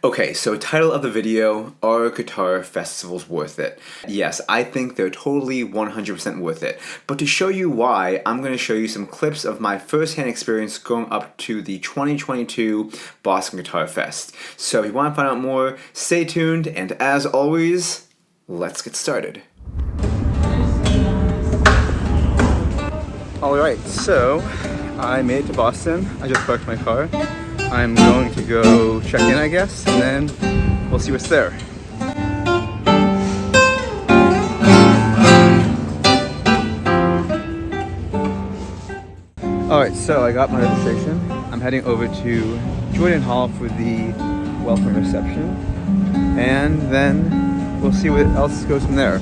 Okay, so title of the video, are guitar festivals worth it? Yes, I think they're totally 100% worth it. But to show you why, I'm going to show you some clips of my first-hand experience going up to the 2022 Boston Guitar Fest. So if you want to find out more, stay tuned, and as always, let's get started. Alright, so I made it to Boston. I just parked my car. I'm going to go check in, I guess, and then we'll see what's there. Alright, so I got my registration. I'm heading over to Jordan Hall for the welcome reception, and then we'll see what else goes from there.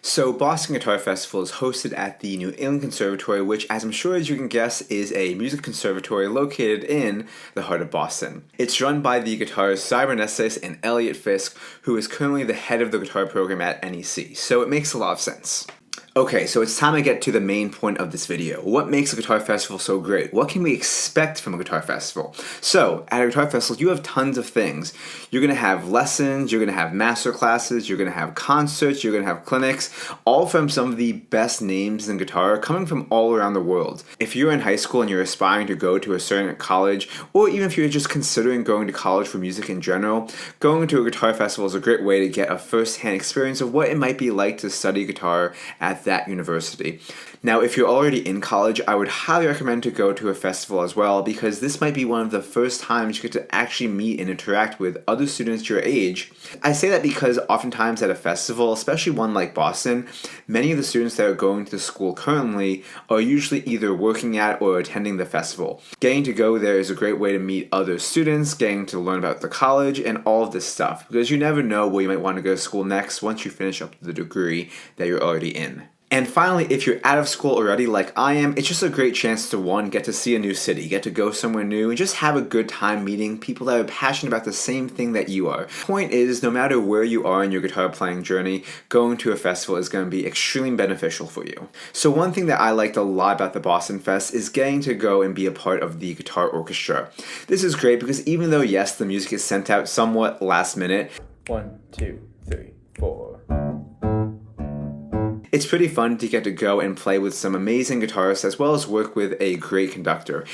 So Boston Guitar Festival is hosted at the New England Conservatory, which, as I'm sure as you can guess, is a music conservatory located in the heart of Boston. It's run by the guitarists Zaira Meneses and Eliot Fisk, who is currently the head of the guitar program at NEC, so it makes a lot of sense. Okay, so it's time I get to the main point of this video. What makes a guitar festival so great? What can we expect from a guitar festival? So, at a guitar festival, you have tons of things. You're going to have lessons, you're going to have masterclasses, you're going to have concerts, you're going to have clinics, all from some of the best names in guitar coming from all around the world. If you're in high school and you're aspiring to go to a certain college, or even if you're just considering going to college for music in general, going to a guitar festival is a great way to get a first-hand experience of what it might be like to study guitar at that university. Now, if you're already in college, I would highly recommend to go to a festival as well, because this might be one of the first times you get to actually meet and interact with other students your age. I say that because oftentimes at a festival, especially one like Boston, many of the students that are going to school currently are usually either working at or attending the festival. Getting to go there is a great way to meet other students, getting to learn about the college and all of this stuff, because you never know where you might want to go to school next once you finish up the degree that you're already in. And finally, if you're out of school already like I am, it's just a great chance to, one, get to see a new city, get to go somewhere new, and just have a good time meeting people that are passionate about the same thing that you are. Point is, no matter where you are in your guitar playing journey, going to a festival is going to be extremely beneficial for you. So one thing that I liked a lot about the Boston Fest is getting to go and be a part of the guitar orchestra. This is great because even though, yes, the music is sent out somewhat last minute, 1, 2, 3, 4. It's pretty fun to get to go and play with some amazing guitarists as well as work with a great conductor.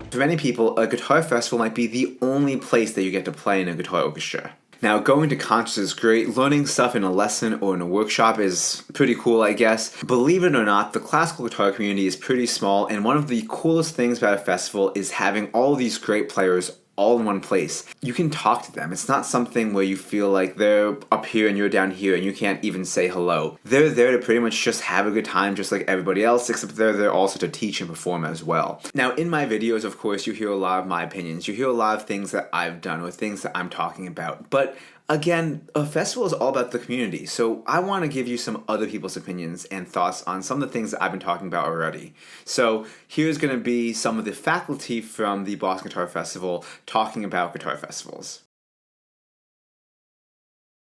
For many people, a guitar festival might be the only place that you get to play in a guitar orchestra. Now, going to concerts is great. Learning stuff in a lesson or in a workshop is pretty cool, I guess. Believe it or not, the classical guitar community is pretty small, and one of the coolest things about a festival is having all these great players all in one place. You can talk to them. It's not something where you feel like they're up here and you're down here and you can't even say hello. They're there to pretty much just have a good time just like everybody else, except they're there also to teach and perform as well. Now, in my videos, of course, you hear a lot of my opinions. You hear a lot of things that I've done or things that I'm talking about. But again, a festival is all about the community, so I want to give you some other people's opinions and thoughts on some of the things that I've been talking about already. So here's going to be some of the faculty from the Boston Guitar Festival talking about guitar festivals.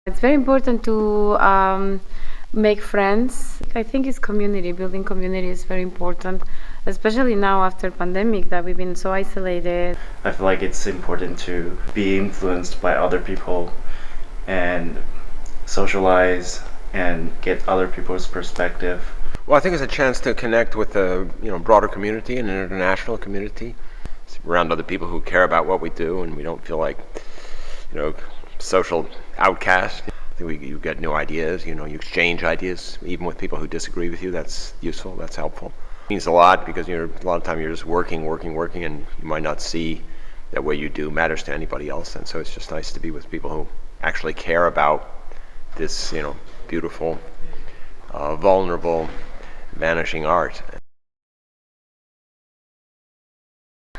It's very important to make friends. I think it's community, building community is very important, especially now after pandemic that we've been so isolated. I feel like it's important to be influenced by other people and socialize and get other people's perspective. Well, I think it's a chance to connect with a broader community, an international community, around other people who care about what we do, and we don't feel like social outcasts. I think you get new ideas. You exchange ideas even with people who disagree with you. That's useful. That's helpful. It means a lot because a lot of time you're just working, and you might not see that what you do matters to anybody else. And so it's just nice to be with people who actually care about this, beautiful, vulnerable, vanishing art.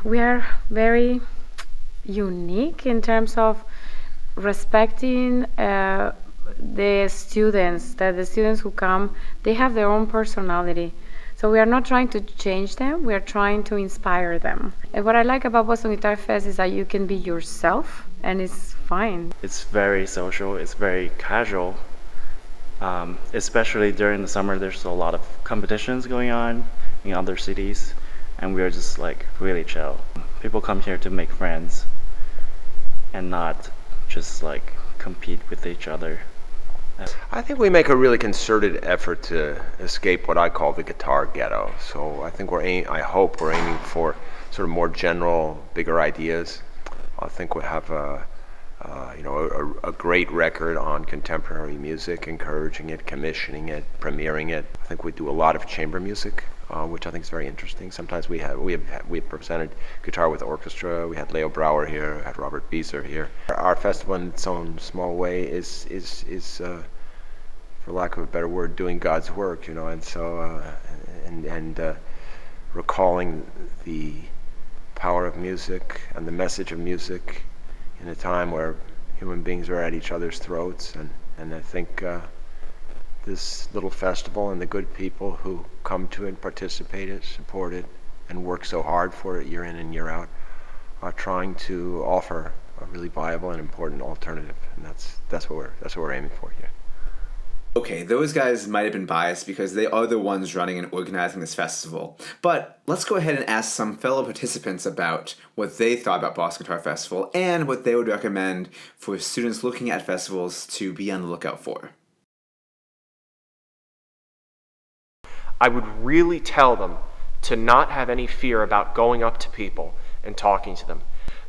We are very unique in terms of respecting the students, that the students who come, they have their own personality. So we are not trying to change them, we are trying to inspire them. And what I like about Boston Guitar Fest is that you can be yourself, and it's fine. It's very social, it's very casual. Especially during the summer, there's a lot of competitions going on in other cities, and we're just like really chill. People come here to make friends and not just like compete with each other. I think we make a really concerted effort to escape what I call the guitar ghetto. So I think I hope we're aiming for sort of more general, bigger ideas. I think we have a great record on contemporary music, encouraging it, commissioning it, premiering it. I think we do a lot of chamber music, which I think is very interesting. Sometimes we have presented guitar with orchestra. We had Leo Brouwer here, had Robert Beezer here. Our festival, in its own small way, is for lack of a better word, doing God's work, and so recalling the power of music and the message of music in a time where human beings are at each other's throats, and I think this little festival and the good people who come to it, participate it, support it, and work so hard for it year in and year out are trying to offer a really viable and important alternative, and that's what we're aiming for here. Okay, those guys might have been biased because they are the ones running and organizing this festival. But let's go ahead and ask some fellow participants about what they thought about Boston Guitar Festival and what they would recommend for students looking at festivals to be on the lookout for. I would really tell them to not have any fear about going up to people and talking to them.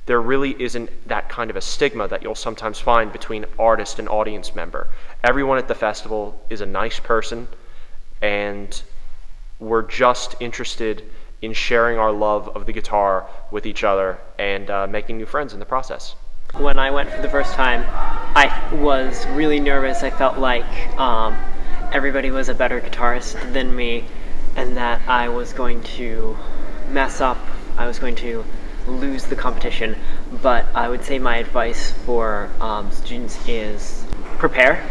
There really isn't that kind of a stigma that you'll sometimes find between artist and audience member. Everyone at the festival is a nice person, and we're just interested in sharing our love of the guitar with each other and making new friends in the process. When I went for the first time, I was really nervous. I felt like everybody was a better guitarist than me, and that I was going to mess up. I was going to lose the competition. But I would say my advice for students is prepare.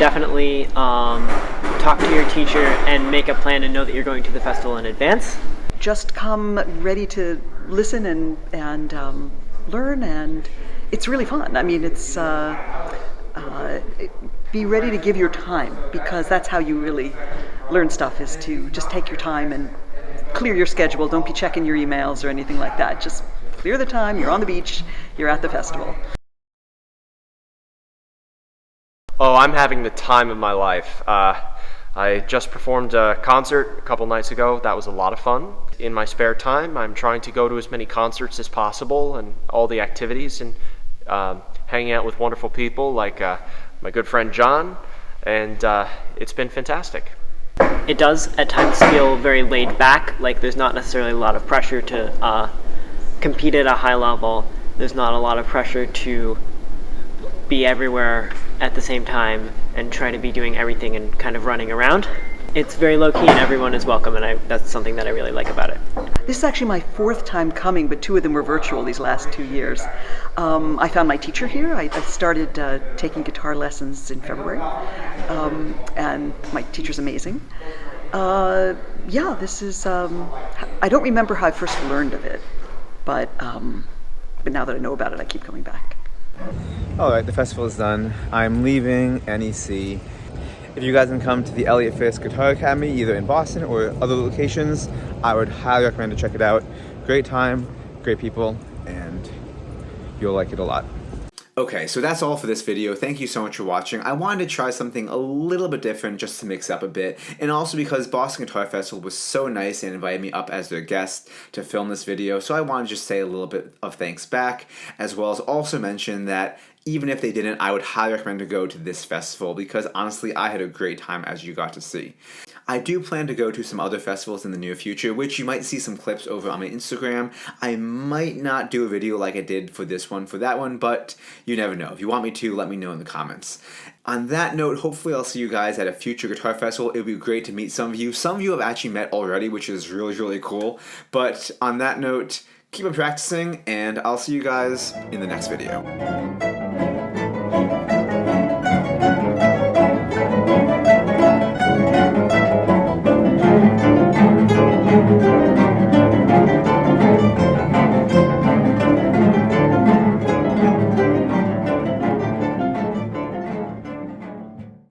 Definitely talk to your teacher and make a plan and know that you're going to the festival in advance. Just come ready to listen and learn, and it's really fun. I mean, it's be ready to give your time, because that's how you really learn stuff, is to just take your time and clear your schedule. Don't be checking your emails or anything like that. Just clear the time. You're on the beach. You're at the festival. Oh, I'm having the time of my life. I just performed a concert a couple nights ago. That was a lot of fun. In my spare time, I'm trying to go to as many concerts as possible and all the activities, and hanging out with wonderful people like my good friend John, and it's been fantastic. It does at times feel very laid back, like there's not necessarily a lot of pressure to compete at a high level. There's not a lot of pressure to be everywhere at the same time and try to be doing everything and kind of running around. It's very low-key and everyone is welcome, and that's something that I really like about it. This is actually my fourth time coming, but 2 of them were virtual these last 2 years. I found my teacher here. I started taking guitar lessons in February, and my teacher's amazing. This is, I don't remember how I first learned of it, but now that I know about it, I keep coming back. Alright, the festival is done. I'm leaving NEC. If you guys can come to the Eliot Fisk Guitar Academy, either in Boston or other locations, I would highly recommend to check it out. Great time, great people, and you'll like it a lot. Okay, so that's all for this video. Thank you so much for watching. I wanted to try something a little bit different just to mix up a bit, and also because Boston Guitar Festival was so nice and invited me up as their guest to film this video, so I wanted to just say a little bit of thanks back, as well as also mention that even if they didn't, I would highly recommend to go to this festival because honestly, I had a great time, as you got to see. I do plan to go to some other festivals in the near future, which you might see some clips over on my Instagram. I might not do a video like I did for this one, for that one, but you never know. If you want me to, let me know in the comments. On that note, hopefully I'll see you guys at a future guitar festival. It would be great to meet some of you. Some of you have actually met already, which is really, really cool. But on that note, keep on practicing, and I'll see you guys in the next video.